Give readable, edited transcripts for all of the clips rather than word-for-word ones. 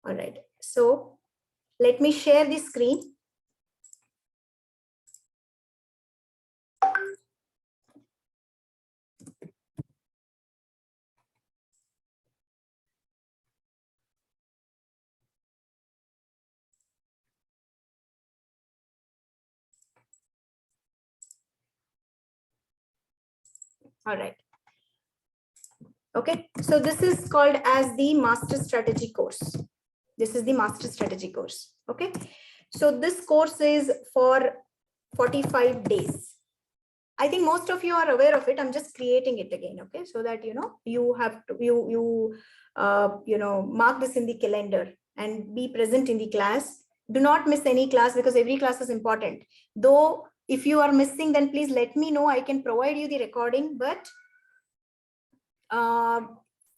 All right. So let me share the screen. All right. Okay. So this is called as the Master Strategy course. This is the Master Strategy course. Okay. So this course is for 45 days. I think most of you are aware of it. I'm just creating it again. Okay. So that, you have to, mark this in the calendar and be present in the class. Do not miss any class because every class is important. Though if you are missing, then please let me know. I can provide you the recording, but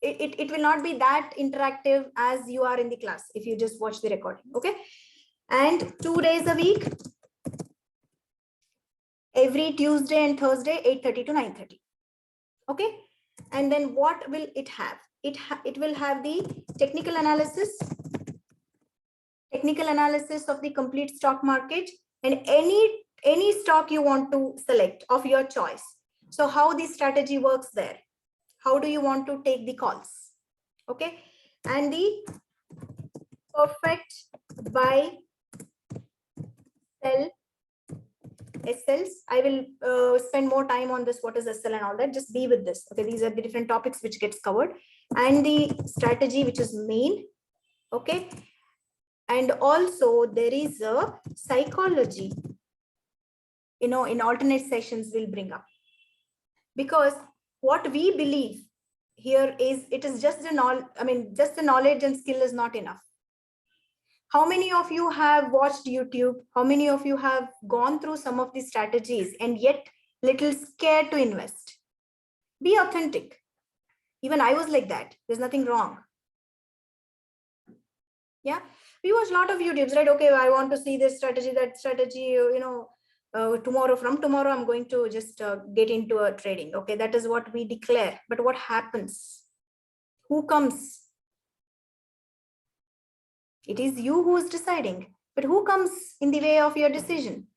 it will not be that interactive as you are in the class if you just watch the recording. Okay. And 2 days a week, every Tuesday and Thursday, 8:30 to 9:30. Okay. And then what will it have? It will have the technical analysis of the complete stock market and any stock you want to select of your choice. So how the strategy works there. How do you want to take the calls? Okay. And the perfect buy, sell, SLs. I will spend more time on this. What is SL and all that? Just be with this. Okay. These are the different topics which gets covered, and the strategy, which is main. Okay. And also there is a psychology, in alternate sessions we'll bring up, because what we believe here is it is just just the knowledge and skill is not enough. How many of you have watched YouTube? How many of you have gone through some of these strategies and yet little scared to invest? Be authentic. Even I was like that. There's nothing wrong. Yeah. We watch a lot of YouTubes, right? Okay, I want to see this strategy, that strategy, from tomorrow, I'm going to just get into a trading. Okay, that is what we declare. But what happens? Who comes? It is you who is deciding. But who comes in the way of your decision?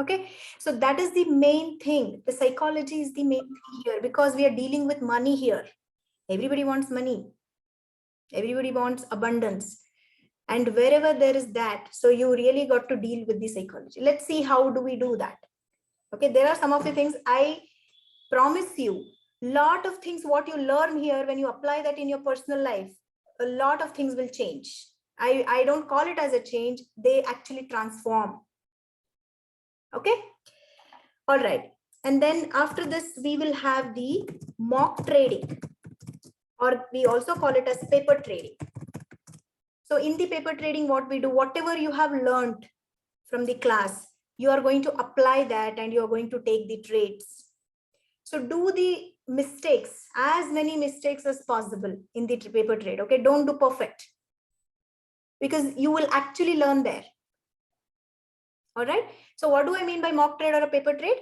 Okay, so that is the main thing. The psychology is the main thing here, because we are dealing with money here. Everybody wants money. Everybody wants abundance. And wherever there is that, so you really got to deal with the psychology. Let's see how do we do that. Okay, there are some of the things I promise you. Lot of things what you learn here, when you apply that in your personal life, a lot of things will change. I don't call it as a change. They actually transform. Okay. All right. And then after this, we will have the mock trading, or we also call it as paper trading. So in the paper trading, what we do, whatever you have learned from the class, you are going to apply that and you are going to take the trades. So do the mistakes, as many mistakes as possible in the paper trade. Okay, don't do perfect, because you will actually learn there. All right. So what do I mean by mock trade or a paper trade?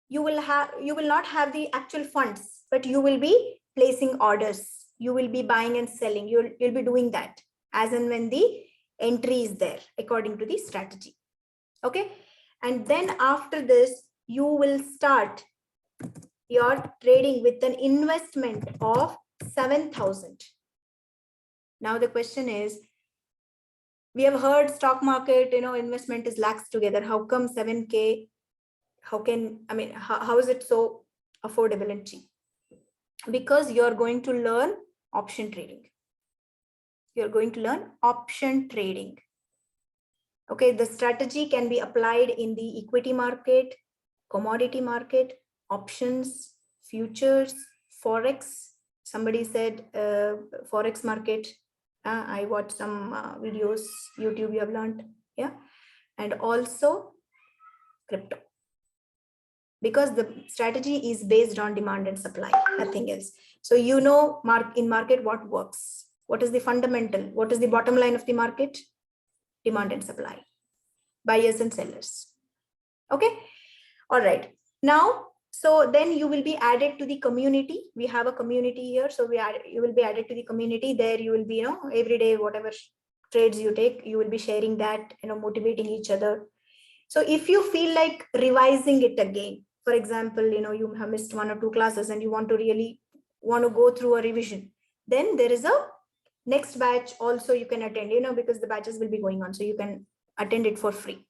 You will not have the actual funds, but you will be placing orders. You will be buying and selling. You'll be doing that as and when the entry is there according to the strategy. Okay. And then after this, you will start your trading with an investment of 7,000. Now the question is, we have heard stock market, investment is lakhs together. How come 7K? How is it so affordable and cheap? Because you're going to learn option trading. You're going to learn option trading. Okay, the strategy can be applied in the equity market, commodity market, options, futures, forex. Somebody said forex market. I watched some videos, YouTube, you have learned. Yeah. And also crypto. Because the strategy is based on demand and supply, nothing else. So in market what works? What is the fundamental? What is the bottom line of the market? Demand and supply, buyers and sellers. Okay. All right. Now So then you will be added to the community. We have a community here. So you will be added to the community. There you will be, every day, whatever trades you take, you will be sharing that, motivating each other. So if you feel like revising it again, for example, you have missed 1 or 2 classes and you want to go through a revision, then there is a next batch also you can attend, because the batches will be going on. So you can attend it for free.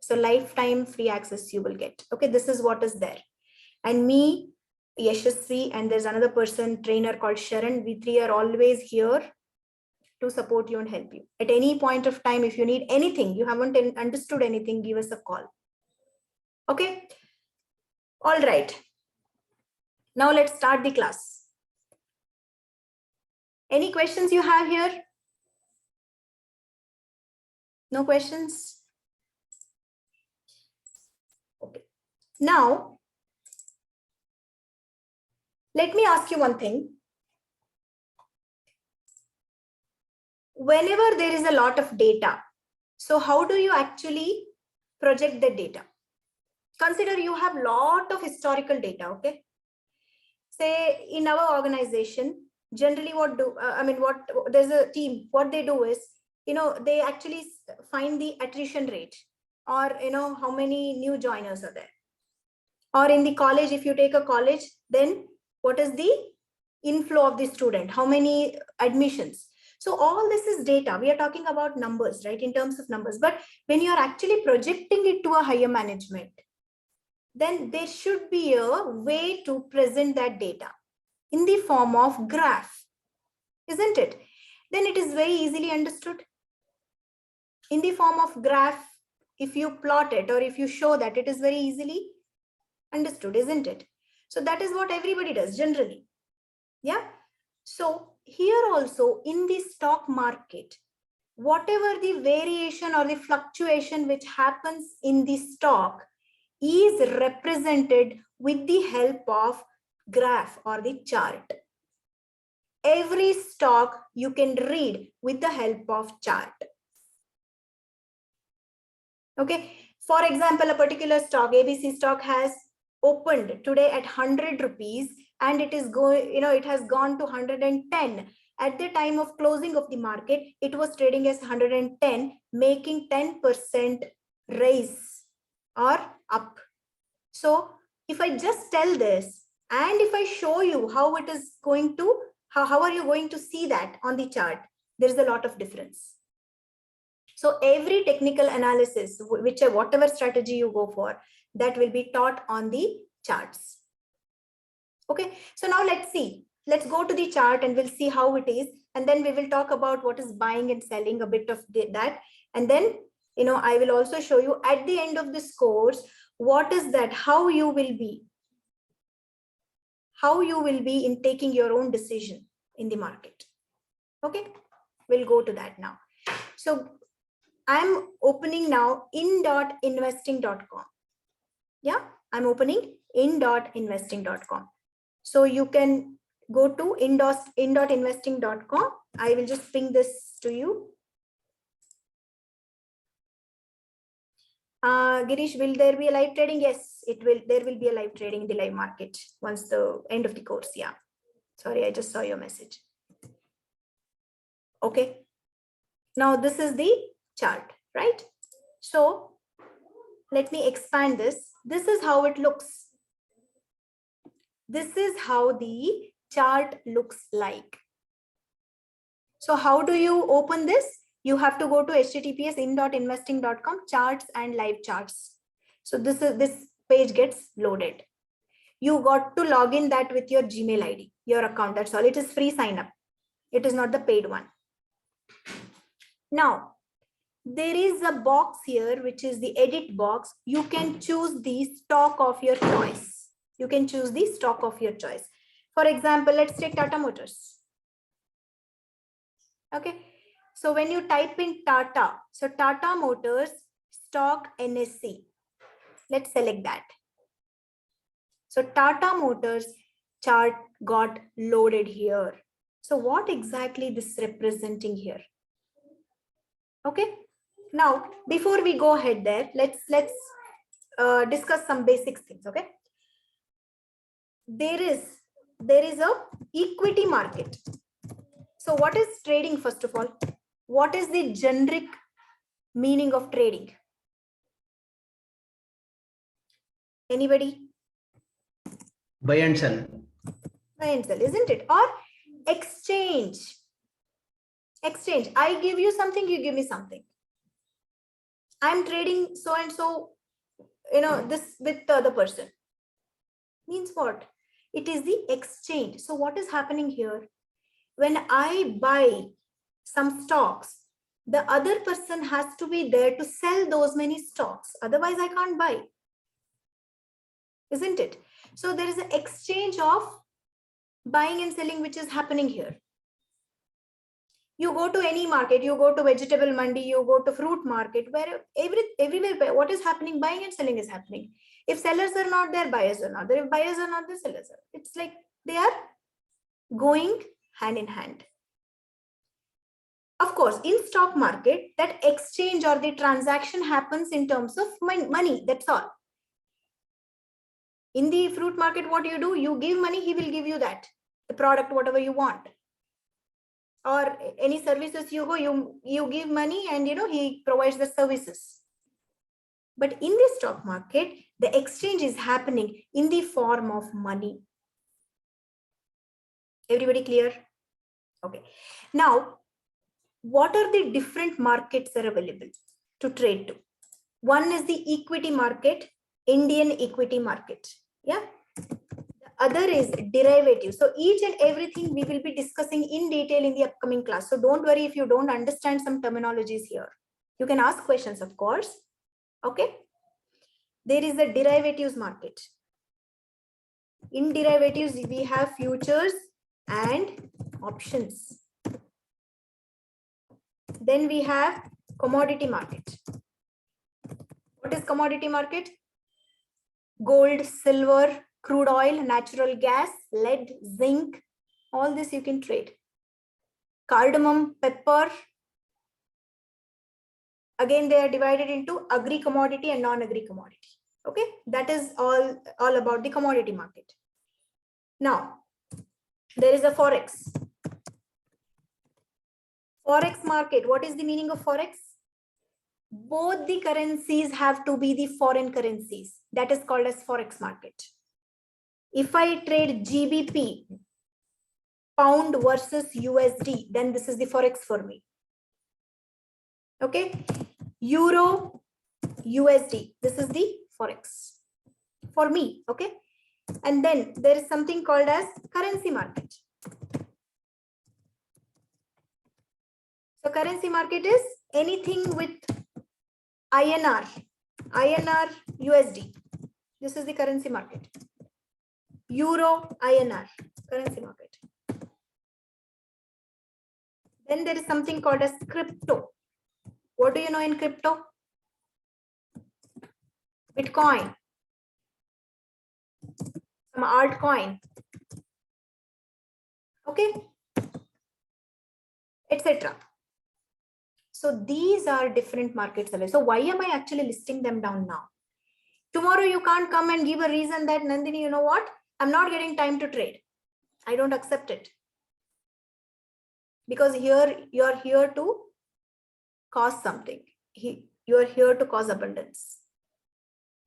So lifetime free access you will get. Okay, this is what is there. And me, Yashasvi, and there's another person, trainer called Sharon. We three are always here to support you and help you. At any point of time, if you need anything, you haven't understood anything, give us a call. Okay. All right. Now let's start the class. Any questions you have here? No questions? Okay. Now, let me ask you one thing. Whenever there is a lot of data, so how do you actually project the data? Consider you have a lot of historical data, okay? Say in our organization, generally there's a team, what they do is, they actually find the attrition rate, or, how many new joiners are there. Or in the college, if you take a college, then what is the inflow of the student? How many admissions? So all this is data. We are talking about numbers, right? In terms of numbers. But when you're actually projecting it to a higher management, then there should be a way to present that data in the form of graph, isn't it? Then it is very easily understood. In the form of graph, if you plot it or if you show that, it is very easily understood, isn't it? So that is what everybody does generally. Yeah. So here also in the stock market, whatever the variation or the fluctuation which happens in the stock is represented with the help of graph or the chart. Every stock you can read with the help of chart. Okay. For example, a particular stock, ABC stock, has opened today at 100 rupees and it is going, it has gone to 110. At the time of closing of the market, it was trading as 110, making 10% raise or up. So if I just tell this and if I show you how it is going to, how are you going to see that on the chart? There is a lot of difference. So every technical analysis, whatever strategy you go for, that will be taught on the charts. Okay, so now let's see. Let's go to the chart and we'll see how it is. And then we will talk about what is buying and selling, a bit of that. And then, I will also show you at the end of this course, what is that, how you will be in taking your own decision in the market. Okay, we'll go to that now. So I'm opening now in.investing.com. Yeah, I'm opening in.investing.com. So you can go to in.investing.com. I will just bring this to you. Girish, will there be a live trading? Yes, it will. There will be a live trading in the live market once the end of the course. Yeah. Sorry, I just saw your message. Okay. Now this is the chart, right? So let me expand this. This is how it looks. This is how the chart looks like. So how do you open this? You have to go to https://in.investing.com, charts and live charts. So this page gets loaded. You got to log in that with your Gmail ID, your account. That's all. It is free sign up. It is not the paid one. Now, there is a box here, which is the edit box. You can choose the stock of your choice. You can choose the stock of your choice. For example, let's take Tata Motors. Okay. So when you type in Tata, so Tata Motors stock NSE, let's select that. So Tata Motors chart got loaded here. So what exactly this representing here? Okay. Now, before we go ahead there, let's discuss some basic things. Okay. there is a equity market. So what is trading, first of all? What is the generic meaning of trading? Anybody? Buy and sell. Buy and sell, isn't it? Or exchange. Exchange. I give you something, you give me something. I'm trading so and so, this with the other person. Means what? It is the exchange. So what is happening here? When I buy some stocks, the other person has to be there to sell those many stocks. Otherwise, I can't buy. Isn't it? So there is an exchange of buying and selling which is happening here. You go to any market, you go to vegetable mandi, you go to fruit market, where everywhere what is happening, buying and selling is happening. If sellers are not there, buyers are not there. If buyers are not there, sellers are. It's like they are going hand in hand. Of course, in stock market, that exchange or the transaction happens in terms of money. That's all. In the fruit market, what you do, you give money, he will give you that, the product, whatever you want. Or any services you go, you give money and he provides the services. But in the stock market, the exchange is happening in the form of money. Everybody clear? Okay. Now, what are the different markets that are available to trade to? One is the equity market, Indian equity market. Yeah. Other is derivative. So each and everything we will be discussing in detail in the upcoming class. So don't worry if you don't understand some terminologies here. You can ask questions, of course. Okay. There is a derivatives market. In derivatives, we have futures and options. Then we have commodity market. What is commodity market? Gold, silver, crude oil, natural gas, lead, zinc, all this you can trade. Cardamom, pepper. Again, they are divided into agri commodity and non-agri commodity. Okay, that is all about the commodity market. Now, there is a forex. Forex market. What is the meaning of forex? Both the currencies have to be the foreign currencies. That is called as forex market. If I trade GBP, pound versus USD, then this is the forex for me. Okay, euro, USD, this is the forex for me. Okay, and then there is something called as currency market. So currency market is anything with INR, USD. This is the currency market. Euro, INR, currency market. Then there is something called as crypto. What do you know in crypto? Bitcoin, some altcoin, okay, etc. So these are different markets. So why am I actually listing them down now? Tomorrow you can't come and give a reason that, Nandini, you know what? I'm not getting time to trade. I don't accept it. Because here you're here to cause something. You're here to cause abundance.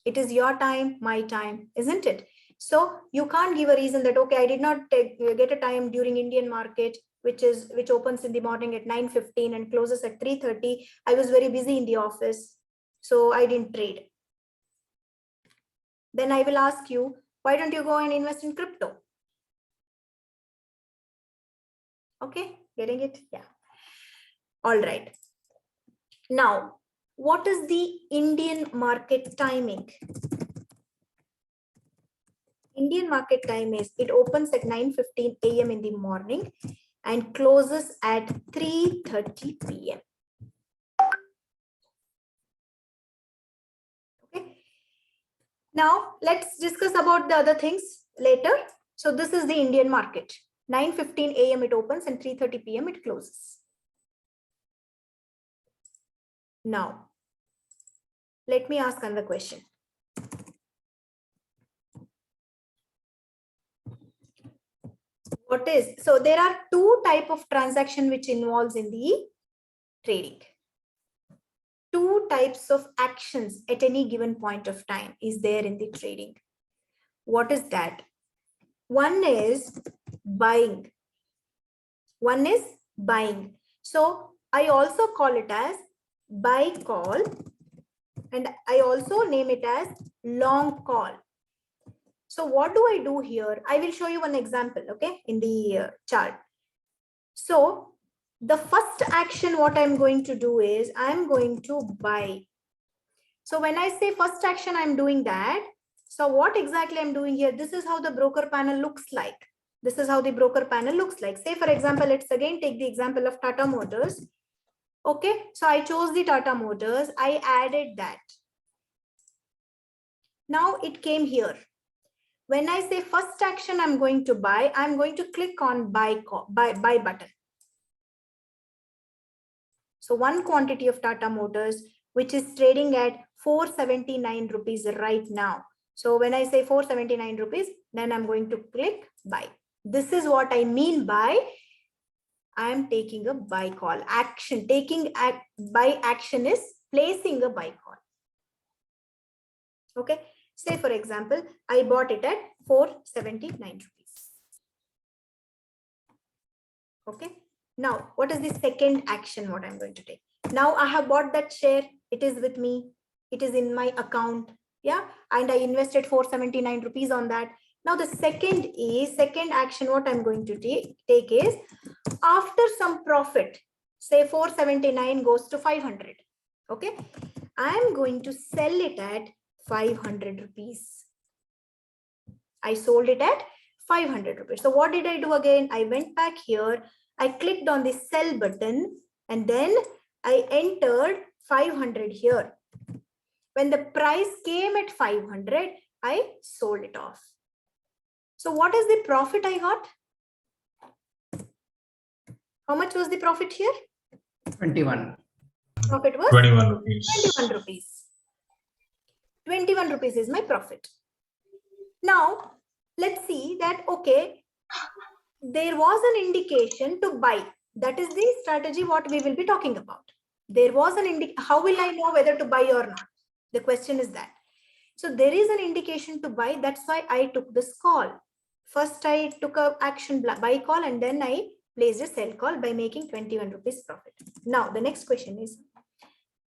It is your time, my time, isn't it? So you can't give a reason that, okay, I did not get a time during Indian market, which opens in the morning at 9:15 and closes at 3:30. I was very busy in the office, so I didn't trade. Then I will ask you, why don't you go and invest in crypto? Okay, getting it? Yeah. All right. Now, what is the Indian market timing? Indian market time is, it opens at 9:15 a.m. in the morning and closes at 3:30 p.m. Okay. Now, let's discuss about the other things later. So this is the Indian market. 9:15 a.m. it opens and 3:30 p.m. it closes. Now, let me ask another question. What is, so there are two type of transaction which involves in the trading. Two types of actions at any given point of time is there in the trading. What is that? One is buying. One is buying. So I also call it as buy call, and I also name it as long call. So what do I do here? I will show you one example, okay, in the chart. So the first action, what I'm going to do is I'm going to buy. So when I say first action, I'm doing that. So what exactly I'm doing here? This is how the broker panel looks like. This is how the broker panel looks like. Say, for example, let's again take the example of Tata Motors. Okay, so I chose the Tata Motors. I added that. Now it came here. When I say first action, I'm going to buy, I'm going to click on buy button. So one quantity of Tata Motors, which is trading at 479 rupees right now. So when I say 479 rupees, then I'm going to click buy. This is what I mean by I'm taking a buy call. Action, buy action is placing a buy call. Okay. Say for example, I bought it at 479 rupees. Okay. Now, what is the second action what I'm going to take? Now I have bought that share. It is with me. It is in my account. Yeah. And I invested 479 rupees on that. Now the second action what I'm going to take is after some profit, say 479 goes to 500. Okay. I'm going to sell it at 500 rupees. I sold it at 500 rupees. So what did I do again? I went back here. I clicked on the sell button and then I entered 500 here. When the price came at 500, I sold it off. So what is the profit I got? How much was the profit here? 21. Profit was 21 rupees. 21 rupees. 21 rupees is my profit. Now, let's see that, okay, there was an indication to buy. That is the strategy what we will be talking about. There was an how will I know whether to buy or not? The question is that. So there is an indication to buy. That's why I took this call. First, I took a action buy call and then I placed a sell call by making 21 rupees profit. Now, the next question is,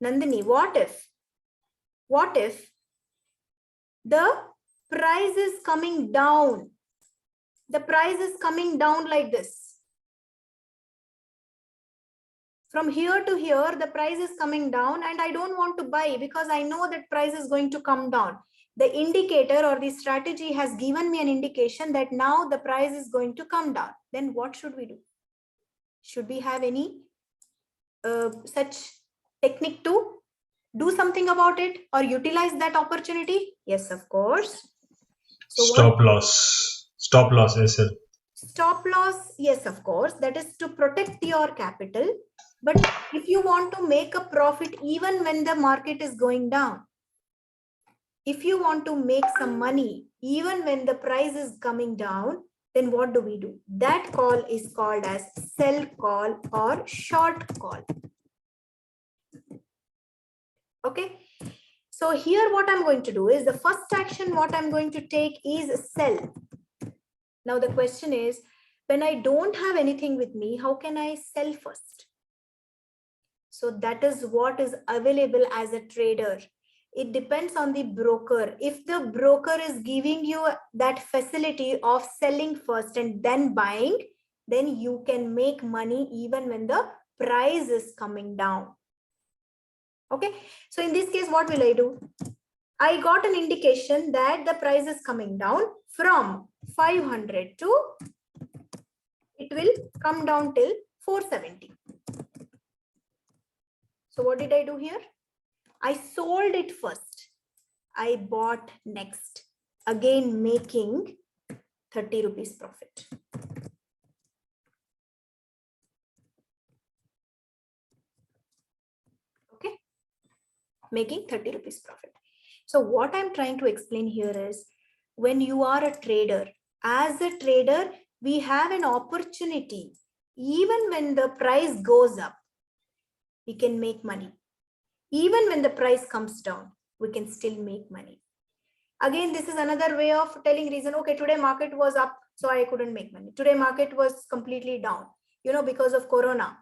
Nandini, what if the price is coming down? The price is coming down like this. From here to here, the price is coming down and I don't want to buy because I know that price is going to come down. The indicator or the strategy has given me an indication that now the price is going to come down. Then what should we do? Should we have any such technique to do something about it or utilize that opportunity? Yes, of course. So Stop loss. Stop loss, SL. Stop loss, yes, of course, that is to protect your capital. But if you want to make a profit even when the market is going down, if you want to make some money even when the price is coming down, then what do we do? That call is called as sell call or short call. Okay. So here what I'm going to do is the first action what I'm going to take is sell. Now the question is, when I don't have anything with me, how can I sell first? So that is what is available as a trader. It depends on the broker. If the broker is giving you that facility of selling first and then buying, then you can make money even when the price is coming down. Okay. So in this case, what will I do? I got an indication that the price is coming down from 500 to, it will come down till 470. So what did I do here? I sold it first. I bought next, again making 30 rupees profit. Okay, making 30 rupees profit. So what I'm trying to explain here is, when you are a trader, as a trader, we have an opportunity. Even when the price goes up, we can make money. Even when the price comes down, we can still make money. Again, this is another way of telling reason. Okay, today market was up, so I couldn't make money. Today market was completely down, because of Corona,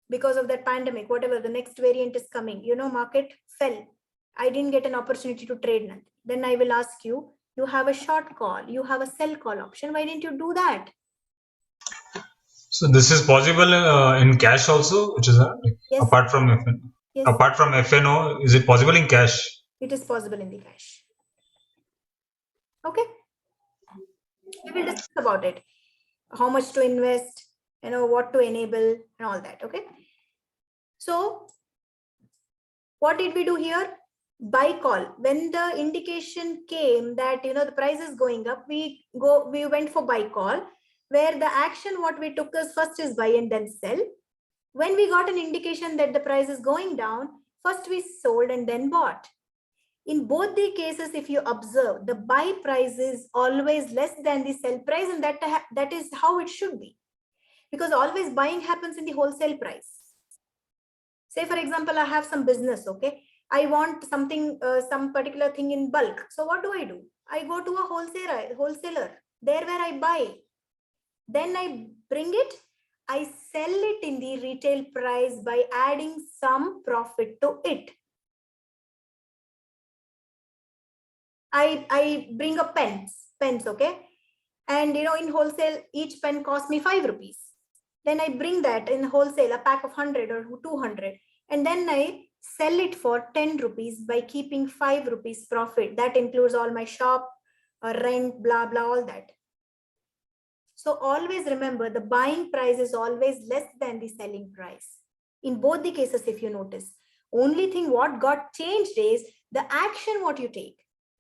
because of that pandemic, whatever the next variant is coming, market fell. I didn't get an opportunity to trade nothing. Then I will ask you, you have a short call, you have a sell call option. Why didn't you do that? So this is possible in cash also, which is Yes. apart from FN. Yes. Apart from FNO, is it possible in cash? It is possible in the cash. Okay. We will discuss about it. How much to invest, what to enable and all that. Okay. So what did we do here? Buy call. When the indication came that, the price is going up, we went for buy call, where the action what we took is first is buy and then sell. When we got an indication that the price is going down, first we sold and then bought. In both the cases, if you observe, the buy price is always less than the sell price, and that is how it should be, because always buying happens in the wholesale price. Say, for example, I have some business, okay? I want something, some particular thing in bulk. So what do? I go to a wholesaler, there where I buy. Then I bring it, I sell it in the retail price by adding some profit to it. I bring a pens, okay? And in wholesale, each pen costs me 5 rupees. Then I bring that in wholesale, a pack of 100 or 200. And then I sell it for 10 rupees by keeping 5 rupees profit. That includes all my shop, rent, blah, blah, all that. So always remember, the buying price is always less than the selling price. In both the cases, if you notice, only thing what got changed is the action what you take.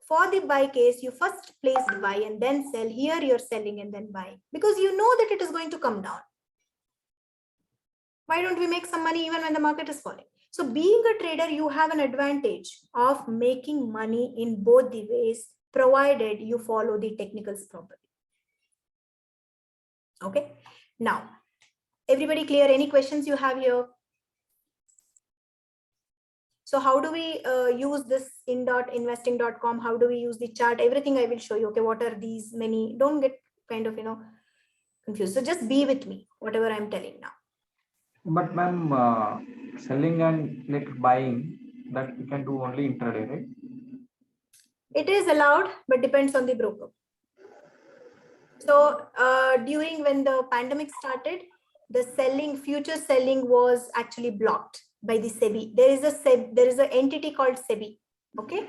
For the buy case, you first placed buy and then sell. Here you're selling and then buy, because you know that it is going to come down. Why don't we make some money even when the market is falling? So being a trader, you have an advantage of making money in both the ways, provided you follow the technicals properly. Okay. Now, everybody clear? Any questions you have here? So how do we use this in.investing.com? How do we use the chart? Everything I will show you. Okay, what are these many? Don't get kind of, confused. So just be with me, whatever I'm telling now. But ma'am, selling and like buying, that we can do only intraday, right? It is allowed, but depends on the broker. So during when the pandemic started, the future selling was actually blocked by the SEBI. There is an entity called SEBI. Okay,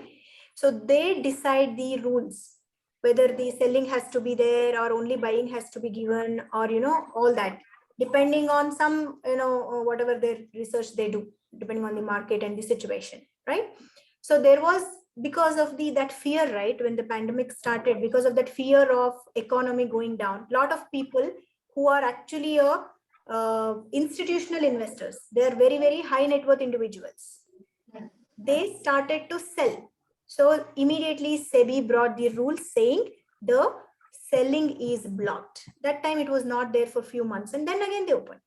so they decide the rules, whether the selling has to be there or only buying has to be given, or all that, depending on some whatever their research they do, depending on the market and the situation, right? So there was, because of that fear, right, when the pandemic started, because of that fear of economy going down, a lot of people who are actually institutional investors, they are very, very high net worth individuals, they started to sell. So immediately SEBI brought the rule saying the selling is blocked. That time it was not there for a few months, and then again they opened.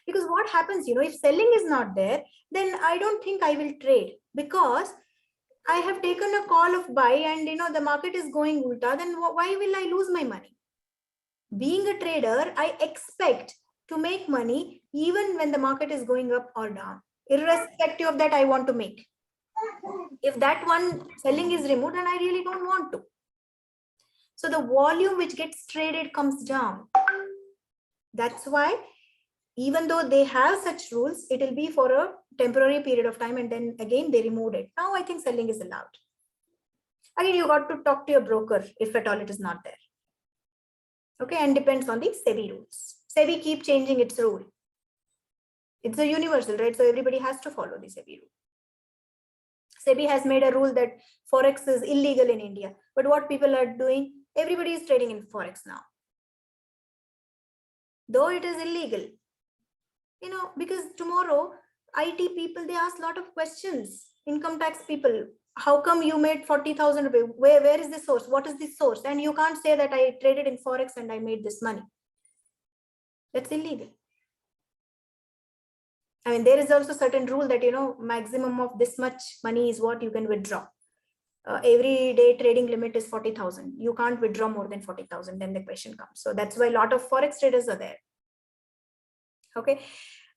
Because what happens, if selling is not there, then I don't think I will trade, because I have taken a call of buy and the market is going ulta, then why will I lose my money? Being a trader, I expect to make money even when the market is going up or down. Irrespective of that, I want to make. If that one selling is removed, then I really don't want to. So the volume which gets traded comes down. That's why, even though they have such rules, it will be for a temporary period of time, and then again they removed it. Now I think selling is allowed. Again, you got to talk to your broker if at all it is not there. Okay, and depends on the SEBI rules. SEBI keep changing its rule. It's a universal, right? So everybody has to follow the SEBI rule. SEBI has made a rule that Forex is illegal in India. But what people are doing, everybody is trading in Forex now. Though it is illegal, because tomorrow IT people, they ask a lot of questions. Income tax people, how come you made 40,000 rupees? Where is the source? What is the source? And you can't say that I traded in Forex and I made this money. That's illegal. I mean, there is also certain rule that, maximum of this much money is what you can withdraw. Every day trading limit is 40,000. You can't withdraw more than 40,000. Then the question comes. So that's why a lot of Forex traders are there. Okay.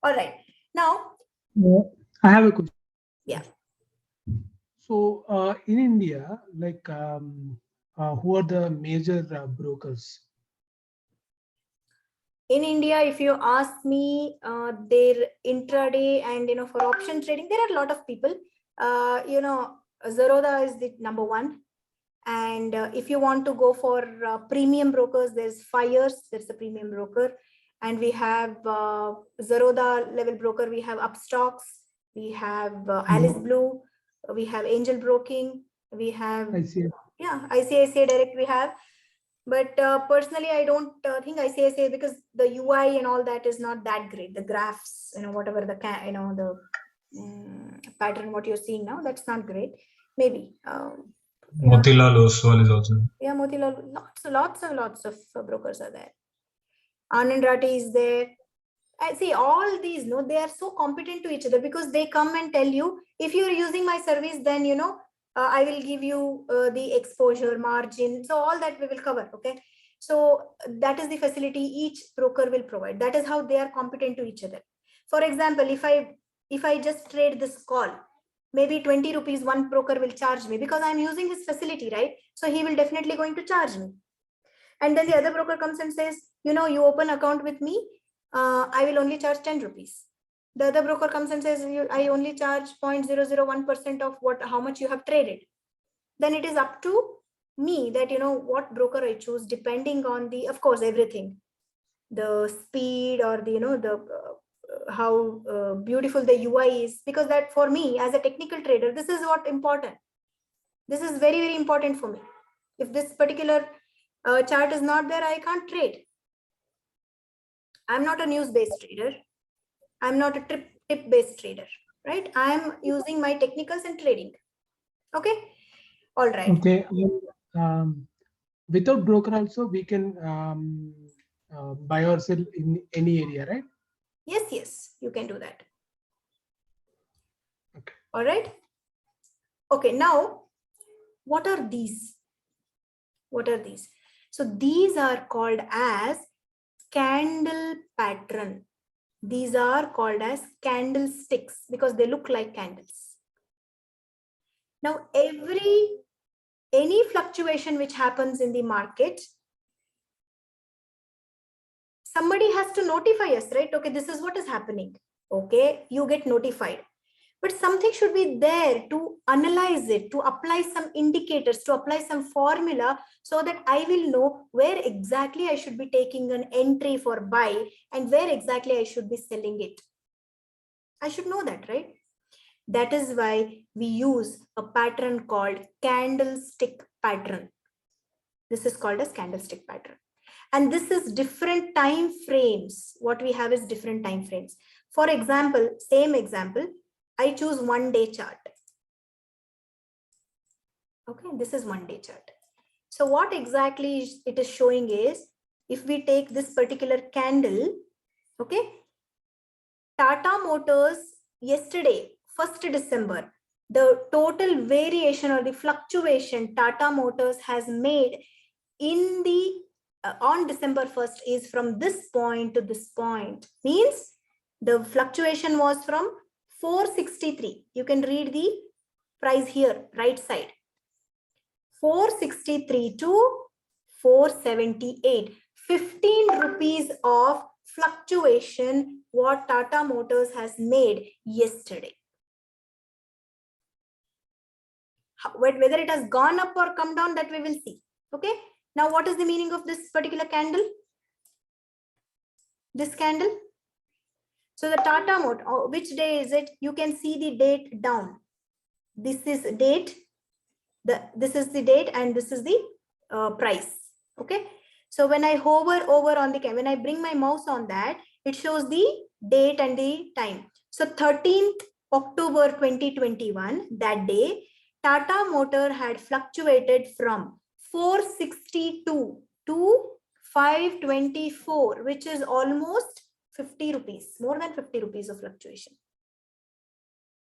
All right. Now, I have a question. Yeah. So in India, like who are the major brokers? In India, if you ask me, their intraday and for option trading, there are a lot of people. Zerodha is the number one. And if you want to go for premium brokers, there's Fires, there's the premium broker. And we have Zerodha level broker, we have Upstocks, we have Alice Blue, we have Angel Broking, we have ICICI Direct we have. But personally, I don't think ICICI, because the UI and all that is not that great. The graphs, whatever the pattern what you're seeing now, that's not great. Maybe. Motilal Oswal is also. Yeah, Motilal, lots of brokers are there. Anand Rathi is there. I see all these, they are so competent to each other, because they come and tell you, if you're using my service, then, I will give you the exposure margin. So all that we will cover. Okay. So that is the facility each broker will provide. That is how they are competent to each other. For example, if I just trade this call, maybe 20 rupees one broker will charge me, because I'm using his facility, right? So he will definitely going to charge me. And then the other broker comes and says, you open account with me, I will only charge 10 rupees. The other broker comes and says, I only charge 0.001% of how much you have traded. Then it is up to me that, what broker I choose, depending on of course, everything, the speed or how beautiful the UI is, because that for me as a technical trader, this is what important. This is very, very important for me. If this particular chart is not there, I can't trade. I'm not a news-based trader. I'm not a tip-based trader, right? I'm using my technicals and trading. Okay. All right. Okay. Without broker also, we can buy or sell in any area, right? Yes, you can do that. Okay. All right. Okay. Now, what are these? So these are called as candle pattern. These are called as candlesticks because they look like candles. Now, any fluctuation which happens in the market, somebody has to notify us, right? Okay, this is what is happening. Okay, you get notified. But something should be there to analyze it, to apply some indicators, to apply some formula so that I will know where exactly I should be taking an entry for buy and where exactly I should be selling it. I should know that, right? That is why we use a pattern called candlestick pattern. This is called as candlestick pattern. And this is different time frames. What we have is different time frames. For example, same example, I choose 1 day chart. Okay, this is 1 day chart. So what exactly it is showing is, if we take this particular candle, okay, Tata Motors yesterday, 1st December, the total variation or the fluctuation Tata Motors has made in the on December 1st is from this point to this point. Means the fluctuation was from 463. You can read the price here, right side. 463 to 478. 15 rupees of fluctuation what Tata Motors has made yesterday. Whether it has gone up or come down, that we will see. Okay. Now, what is the meaning of this particular candle? This candle. So the Tata Motor, which day is it? You can see the date down. This is date. This is the date and this is the price. Okay. So when I hover over on the, when I bring my mouse on that, it shows the date and the time. So 13th October 2021, that day, Tata Motor had fluctuated from 462 to 524, which is almost 50 rupees, more than 50 rupees of fluctuation.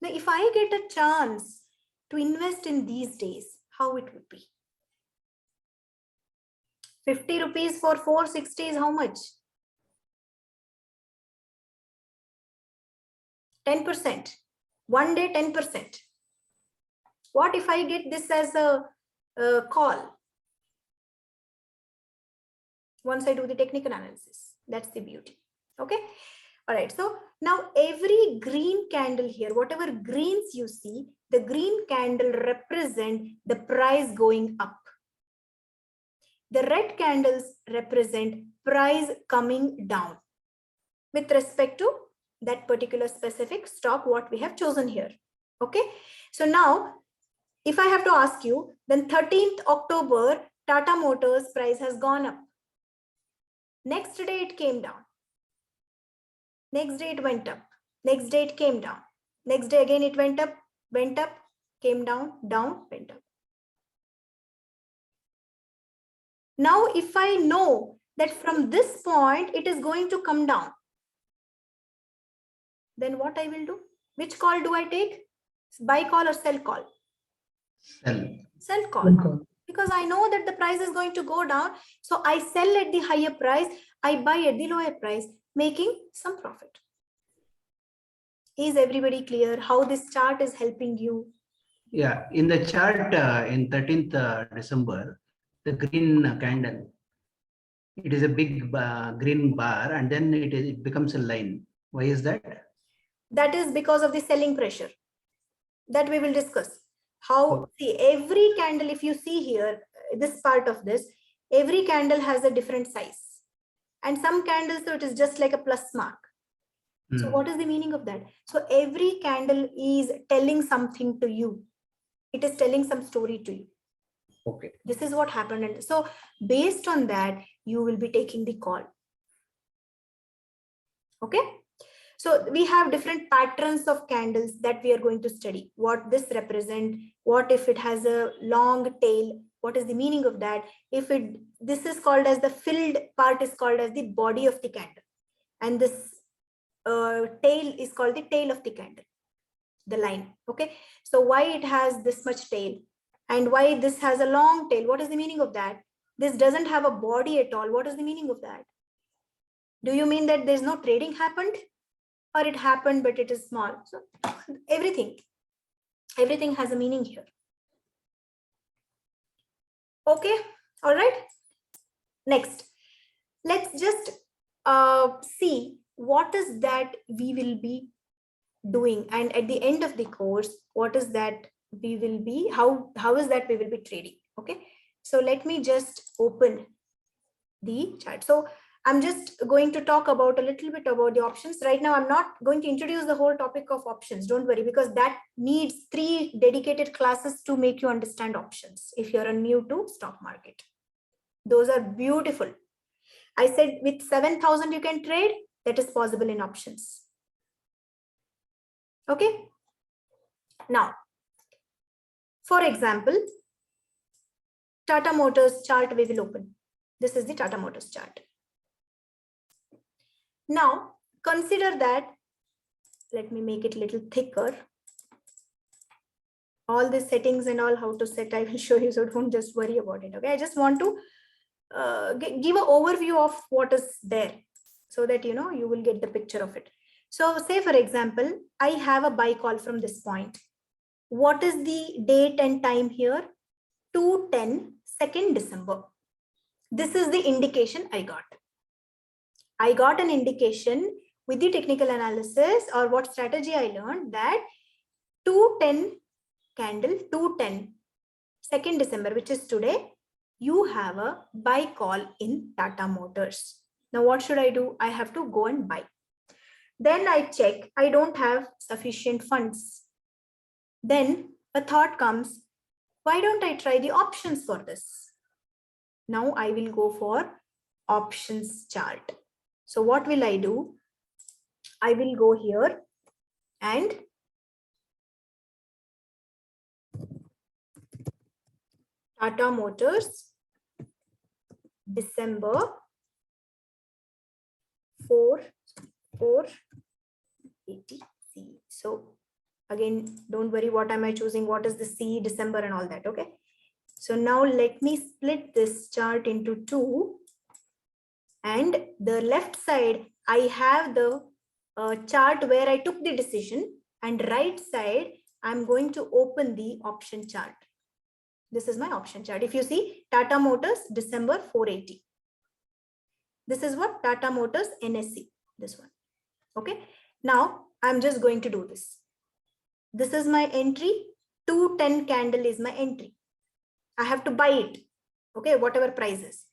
Now, if I get a chance to invest in these days, how it would be? 50 rupees for 460 is how much? 10%. One day, 10%. What if I get this as a call? Once I do the technical analysis, that's the beauty. Okay. All right. So now every green candle here, whatever greens you see, the green candle represent the price going up. The red candles represent price coming down with respect to that particular specific stock, what we have chosen here. Okay. So now, if I have to ask you, then 13th October, Tata Motors price has gone up. Next day it came down. Next day it went up. Next day it came down. Next day again it went up, came down, went up. Now, if I know that from this point it is going to come down, then what I will do? Which call do I take? Buy call or sell call? Sell call. Because I know that the price is going to go down. So I sell at the higher price, I buy at the lower price, making some profit. Is everybody clear how this chart is helping you? Yeah, in the chart in 13th December, the green candle, it is a big green bar and then it becomes a line. Why is that? That is because of the selling pressure that we will discuss. How, see, every candle, if you see here, this part of this, every candle has a different size. And some candles, so it is just like a plus mark. So what is the meaning of that? So every candle is telling something to you. It is telling some story to you. Okay. This is what happened. And so based on that, you will be taking the call. Okay. So we have different patterns of candles that we are going to study. What this represent, what if it has a long tail, what is the meaning of that? If it, this is called as the filled part is called as the body of the candle. And this tail is called the tail of the candle, the line. Okay. So why it has this much tail and why this has a long tail? What is the meaning of that? This doesn't have a body at all. What is the meaning of that? Do you mean that there's no trading happened? Or it happened, but it is small? So everything has a meaning here. Okay, all right. Next, let's just see what is that we will be doing, and at the end of the course, what is that we will be, how is that we will be trading. Okay, so let me just open the chart. So I'm just going to talk about a little bit about the options. Right now, I'm not going to introduce the whole topic of options. Don't worry, because that needs 3 dedicated classes to make you understand options. If you're new to stock market, those are beautiful. I said with 7,000 you can trade. That is possible in options. Okay. Now, for example, Tata Motors chart we will open. This is the Tata Motors chart. Now, consider that, let me make it a little thicker. All the settings and all how to set, I will show you, so don't just worry about it. Okay, I just want to give an overview of what is there so that you know you will get the picture of it. So say for example, I have a buy call from this point. What is the date and time here? 2/10, 2nd December. This is the indication I got. I got an indication with the technical analysis or what strategy I learned that 2/10 candle, 2/10, 2nd December, which is today, you have a buy call in Tata Motors. Now what should I do? I have to go and buy. Then I check, I don't have sufficient funds. Then a thought comes, why don't I try the options for this? Now I will go for options chart. So what will I do? I will go here and Tata Motors, December 480 C. So again, don't worry, what am I choosing? What is the C, December and all that, okay? So now let me split this chart into two. And the left side, I have the chart where I took the decision, and right side, I'm going to open the option chart. This is my option chart. If you see Tata Motors, December 480. This is what Tata Motors NSE, this one. Okay. Now I'm just going to do this. This is my entry. 210 candle is my entry. I have to buy it. Okay. Whatever price is.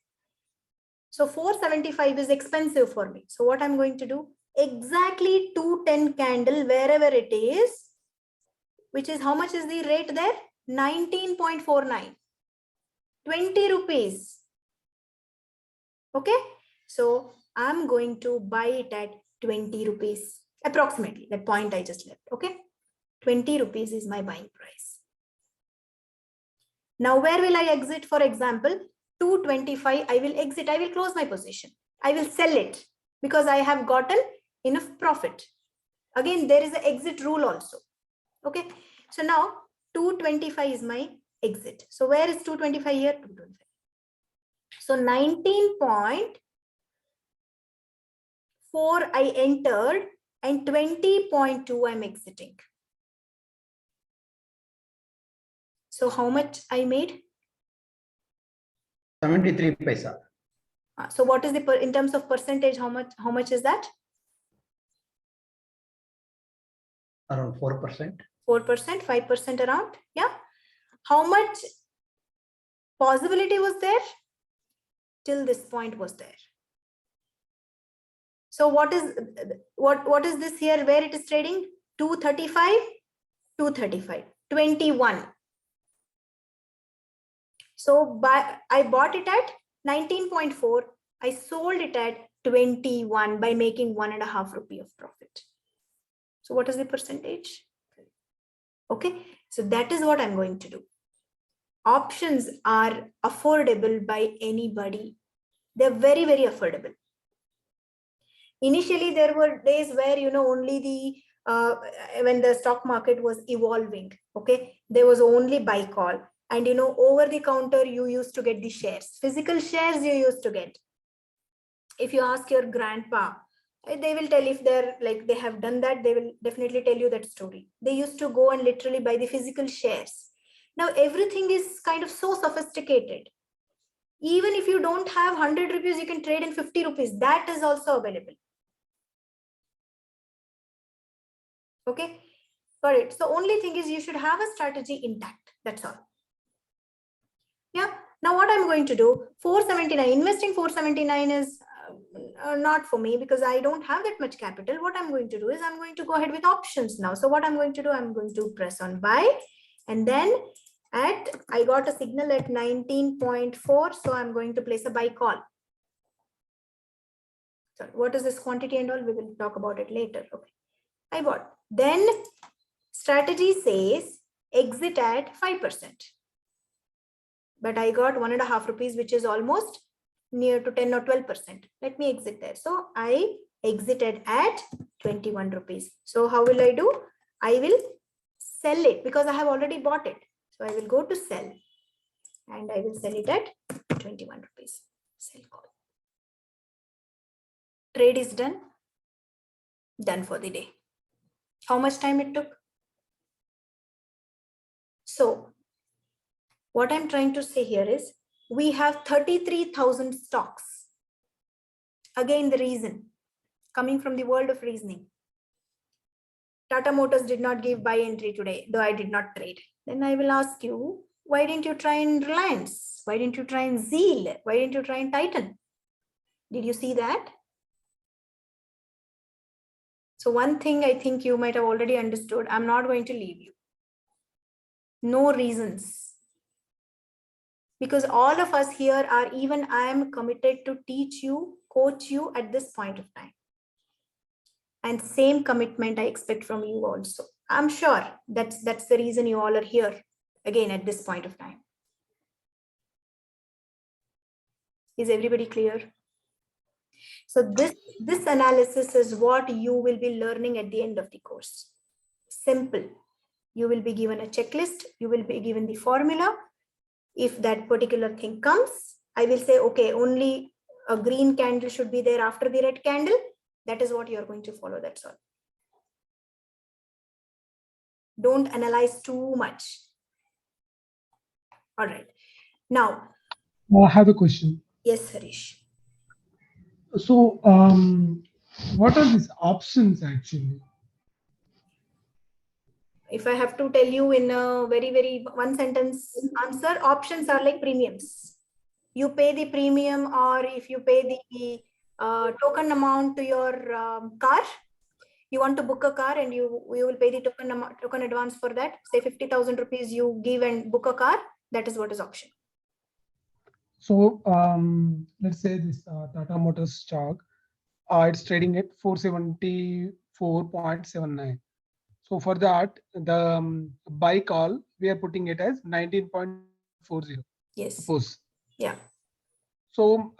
So 475 is expensive for me. So what I'm going to do? Exactly 210 candle wherever it is, which is how much is the rate there? 19.49. 20 rupees. Okay. So I'm going to buy it at 20 rupees, approximately that point I just left. Okay. 20 rupees is my buying price. Now, where will I exit? For example, 225, I will exit. I will close my position. I will sell it because I have gotten enough profit. Again, there is an exit rule also. Okay. So now 225 is my exit. So where is 225 here? 225. So 19.4 I entered and 20.2 I'm exiting. So how much I made? 73 paisa. So what is the in terms of percentage? How much is that? Around 4%. 4%, 5% around. Yeah. How much possibility was there? Till this point was there. So what is this here where it is trading? 235, 235, 21. So I bought it at 19.4. I sold it at 21 by making 1.5 rupee of profit. So what is the percentage? Okay. So that is what I'm going to do. Options are affordable by anybody. They're very, very affordable. Initially, there were days where, only the, when the stock market was evolving, okay, there was only buy call. And, over the counter, you used to get the shares, physical shares you used to get. If you ask your grandpa, they will tell, if they're like, they have done that, they will definitely tell you that story. They used to go and literally buy the physical shares. Now, everything is kind of so sophisticated. Even if you don't have 100 rupees, you can trade in 50 rupees. That is also available. Okay, got it. So only thing is you should have a strategy intact. That's all. Yeah. Now what I'm going to do, 479, investing 479 is not for me because I don't have that much capital. What I'm going to do is I'm going to go ahead with options now. So what I'm going to do, I'm going to press on buy, and then I got a signal at 19.4. So I'm going to place a buy call. So what is this quantity and all? We will talk about it later. Okay. I bought. Then strategy says exit at 5%. But I got 1.5 rupees, which is almost near to 10 or 12%. Let me exit there. So I exited at 21 rupees. So how will I do? I will sell it because I have already bought it. So I will go to sell and I will sell it at 21 rupees. Sell call. Trade is done. Done for the day. How much time it took? So what I'm trying to say here is we have 33,000 stocks. Again, the reason coming from the world of reasoning. Tata Motors did not give buy entry today, though I did not trade. Then I will ask you, why didn't you try in Reliance? Why didn't you try in Zeal? Why didn't you try in Titan? Did you see that? So one thing I think you might have already understood, I'm not going to leave you. No reasons. Because all of us here are, even I am committed to teach you, coach you at this point of time. And same commitment I expect from you also. I'm sure that's the reason you all are here again at this point of time. Is everybody clear? So this analysis is what you will be learning at the end of the course. Simple. You will be given a checklist. You will be given the formula. If that particular thing comes, I will say, okay, only a green candle should be there after the red candle. That is what you're going to follow. That's all. Don't analyze too much. All right. Now, I have a question. yes, Harish. So, what are these options actually? If I have to tell you in a very one sentence answer, options are like premiums. You pay the premium, or if you pay the token amount to your car, you want to book a car and you will pay the token advance for that. Say 50,000 rupees you give and book a car. That is what is option. So, let's say this Tata Motors stock, it's trading at 474.79. So for that, the buy call, we are putting it as 19.40. Yes. Suppose. Yeah. So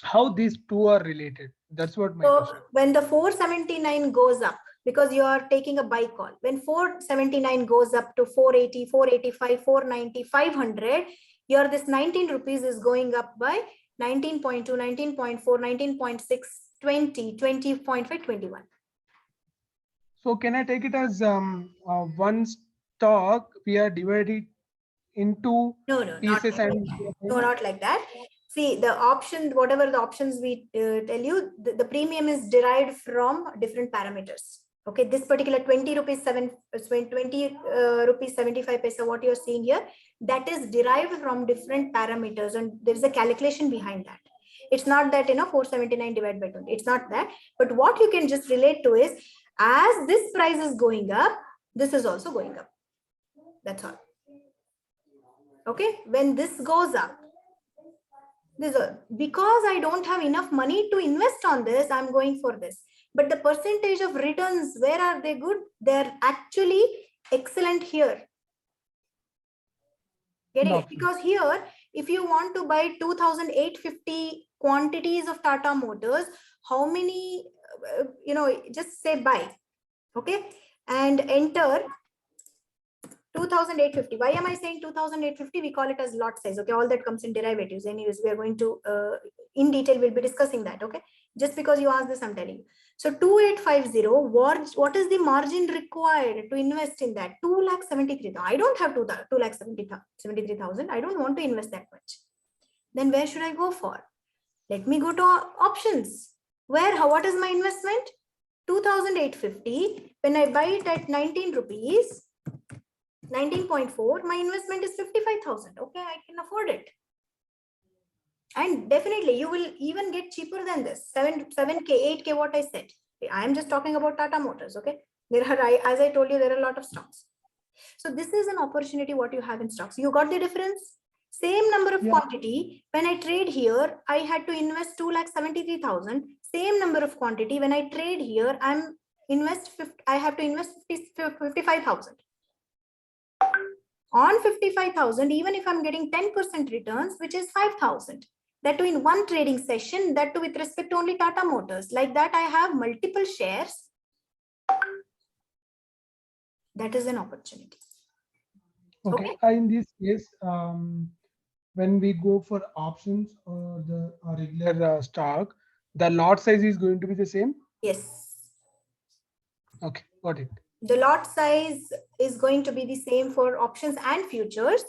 how these two are related? That's what my So question. when the 479 goes up, because you are taking a buy call, when 479 goes up to 480, 485, 490, 500, your this 19 rupees is going up by 19.2, 19.4, 19.6, 20, 20.5, 21. So can I take it as one stock we are divided into No, pieces not and no, not like that. See, the option, whatever the options we tell you, the premium is derived from different parameters. Okay, this particular 20 rupees 20 rupees 75 paisa, what you're seeing here, that is derived from different parameters, and there is a calculation behind that. It's not that 479 divided by 20. It's not that. But what you can just relate to is, as this price is going up, this is also going up. That's all. Okay, when this goes up, because I don't have enough money to invest on this, I'm going for this. But the percentage of returns, where are they good? They're actually excellent here. Getting it? Because here, if you want to buy 2,850 quantities of Tata Motors, how many, just say buy, okay, and enter 2,850. Why am I saying 2,850? We call it as lot size. Okay, all that comes in derivatives. Anyways, we are going to, in detail, we'll be discussing that. Okay, just because you asked this, I'm telling you. So 2,850, what is the margin required to invest in that? 2,73,000. I don't have 2,73,000. I don't want to invest that much. Then where should I go for? Let me go to options. What is my investment? 2,850. When I buy it at 19 rupees, 19.4, my investment is 55,000. Okay, I can afford it. And definitely you will even get cheaper than this, 7K, 8K, what I said. I am just talking about Tata Motors. Okay, there are, as I told you, there are a lot of stocks. So this is an opportunity what you have in stocks. You got the difference? Same number of quantity. When I trade here, I had to invest 2,73,000. Same number of quantity. When I trade here, I have to invest 55,000. On 55,000, even if I'm getting 10% returns, which is 5,000, that too in one trading session, that too with respect to only Tata Motors. Like that, I have multiple shares. That is an opportunity. Okay. In this case, when we go for options or the regular stock, the lot size is going to be the same? Yes. Okay, got it. The lot size is going to be the same for options and futures.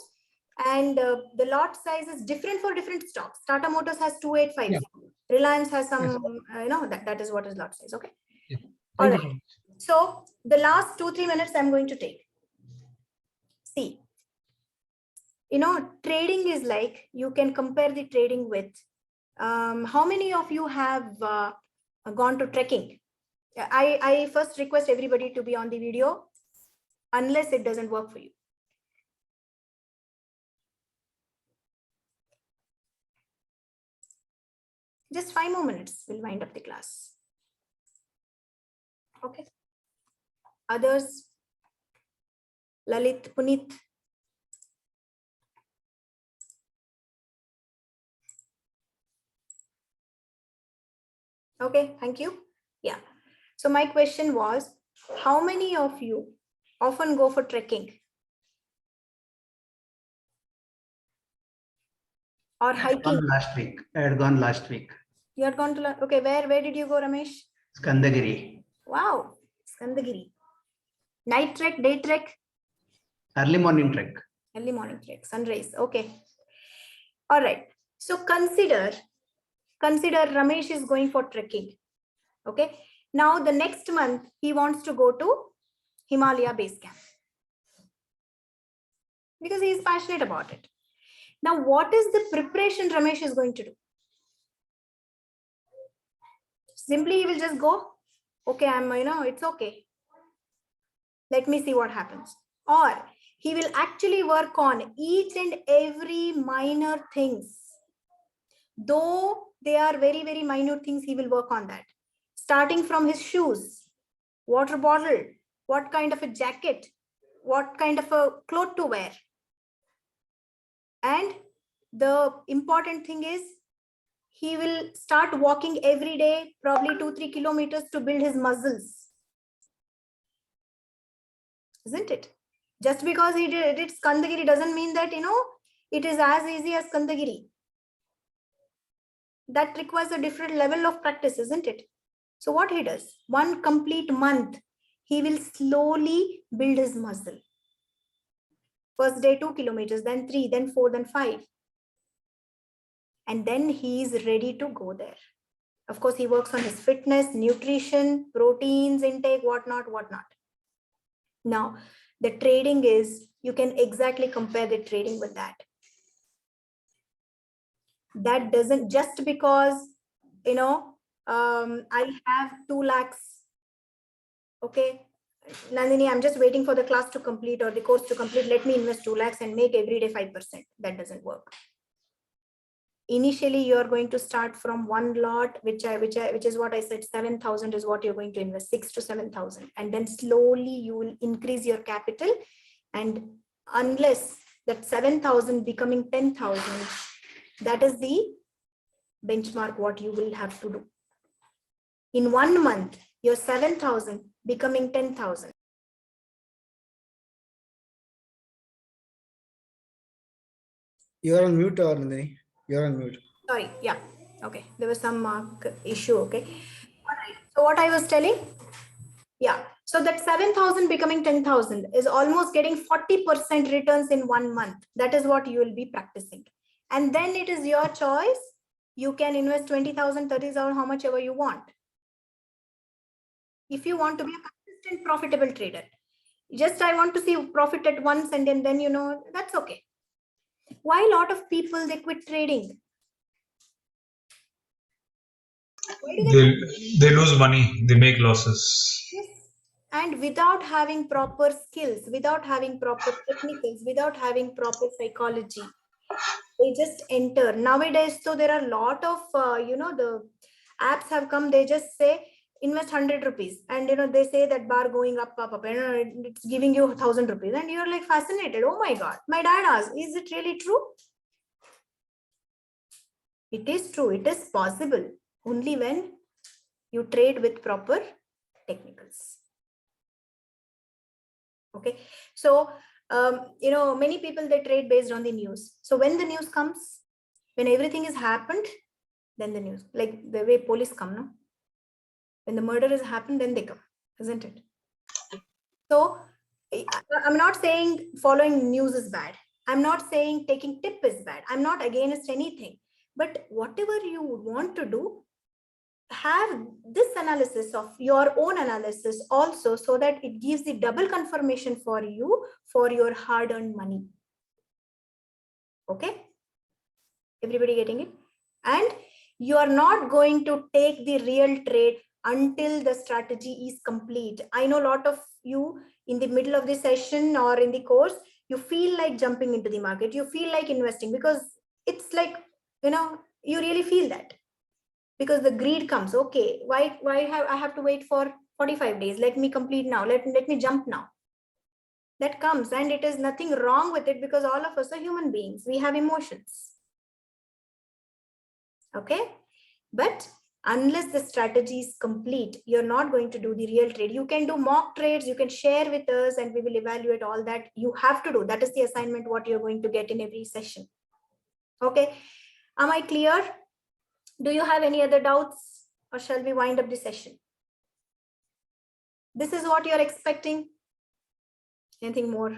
And the lot size is different for different stocks. Tata Motors has 2,850. Yeah. Reliance has some, that is what is lot size. Okay. Yeah. All right. So the last 2-3 minutes I'm going to take. See, trading is like, you can compare the trading with, how many of you have gone to trekking? I first request everybody to be on the video, unless it doesn't work for you. Just 5 more minutes, we'll wind up the class. Okay. Others, Lalit, Puneet. Okay, thank you. Yeah. So my question was, how many of you often go for trekking or hiking? Last week. I had gone last week. You had gone to, okay, where did you go, Ramesh? Skandagiri. Wow, Skandagiri. Night trek, day trek? Early morning trek. Early morning trek, sunrise. Okay. All right. So consider Ramesh is going for trekking. Okay. Now the next month he wants to go to Himalaya base camp because he is passionate about it. Now, what is the preparation Ramesh is going to do? Simply he will just go, okay, it's okay. Let me see what happens. Or he will actually work on each and every minor things. Though they are very, very minute things, he will work on that. Starting from his shoes, water bottle, what kind of a jacket, what kind of a cloth to wear. And the important thing is he will start walking every day, probably 2-3 kilometers to build his muscles. Isn't it? Just because he did Skandagiri doesn't mean that, it is as easy as Skandagiri. That requires a different level of practice, isn't it? So what he does, one complete month, he will slowly build his muscle. First day 2 kilometers, then 3, then 4, then 5. And then he is ready to go there. Of course, he works on his fitness, nutrition, proteins intake, whatnot. Now, the trading is, you can exactly compare the trading with that. That doesn't, just because, I have 2 lakhs. Okay, Nandini, I'm just waiting for the class to complete or the course to complete. Let me invest 2 lakhs and make every day 5%. That doesn't work. Initially, you are going to start from one lot, which is what I said, 7,000 is what you're going to invest, 6 to 7,000. And then slowly you will increase your capital. And unless that 7,000 becoming 10,000, that is the benchmark what you will have to do. In 1 month, your 7,000 becoming 10,000. You're on mute, Nandini. You're on mute. Sorry, yeah. Okay, there was some issue, okay. All right. So what I was telling, yeah. So that 7,000 becoming 10,000 is almost getting 40% returns in 1 month. That is what you will be practicing. And then it is your choice. You can invest 20,000, 30,000, how much ever you want. If you want to be a consistent, profitable trader. Just I want to see profit at once and then that's okay. Why a lot of people, they quit trading? Why do they lose money, they make losses. Yes. And without having proper skills, without having proper technicals, without having proper psychology, they just enter. Nowadays, so there are a lot of, the apps have come, they just say, invest 100 rupees. And, they say that bar going up, and it's giving you 1,000 rupees. And you're like fascinated. Oh my God. My dad asked, is it really true? It is true. It is possible only when you trade with proper technicals. Okay, so many people, they trade based on the news. So when the news comes, when everything has happened, then the news, like the way police come, no? When the murder has happened, then they come, isn't it? So I'm not saying following news is bad. I'm not saying taking tip is bad. I'm not against anything. But whatever you want to do, have this analysis of your own analysis also, so that it gives the double confirmation for you for your hard-earned money. Okay, everybody getting it? And you are not going to take the real trade until the strategy is complete. I know a lot of you in the middle of the session or in the course, you feel like jumping into the market, you feel like investing, because it's like, you really feel that. Because the greed comes, okay, why I have to wait for 45 days? Let me complete now. Let me jump now. That comes, and it is nothing wrong with it, because all of us are human beings. We have emotions. Okay, but Unless the strategy is complete, you're not going to do the real trade. You can do mock trades, you can share with us, and we will evaluate all that. You have to do. That is the assignment what you're going to get in every session. Okay. Am I clear? Do you have any other doubts, or shall we wind up the session? This is what you're expecting? Anything more?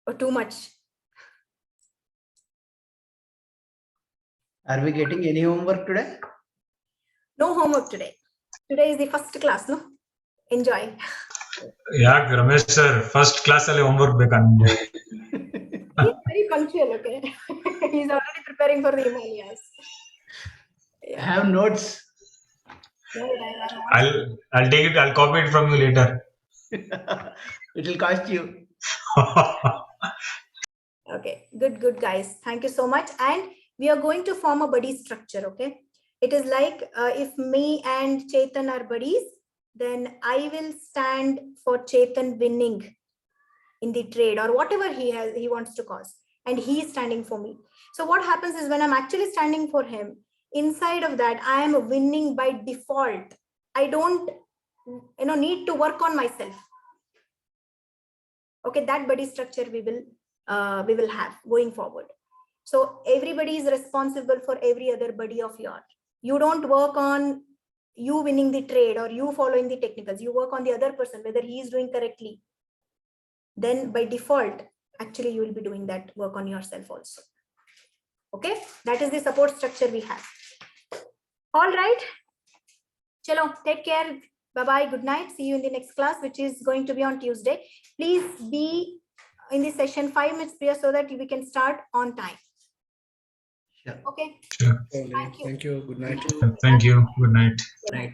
Or too much? Are we getting any homework today? No homework today. Today is the first class, no? Enjoy. Yeah, Ramesh sir, first class ಅಲ್ಲಿ homework ಬೇಕಂದ್ರೆ. He's very punctual, okay? He's already preparing for the Himalayas. I have notes. I'll take it. I'll copy it from you later. It will cost you. Okay, good guys. Thank you so much. And we are going to form a buddy structure, okay? It is like if me and Chetan are buddies, then I will stand for Chetan winning in the trade or whatever he wants to cause, and he is standing for me. So what happens is when I'm actually standing for him, inside of that I am winning by default. I don't need to work on myself. Okay, that buddy structure we will have going forward. So everybody is responsible for every other buddy of yours. You don't work on you winning the trade or you following the technicals. You work on the other person, whether he is doing correctly. Then by default, actually you will be doing that work on yourself also. Okay, that is the support structure we have. All right. Chalo, take care. Bye-bye. Good night. See you in the next class, which is going to be on Tuesday. Please be in the session 5 minutes prior so that we can start on time. Sure. Okay. Sure. Thank you. Thank you. Good night. Thank you. Good night. Right.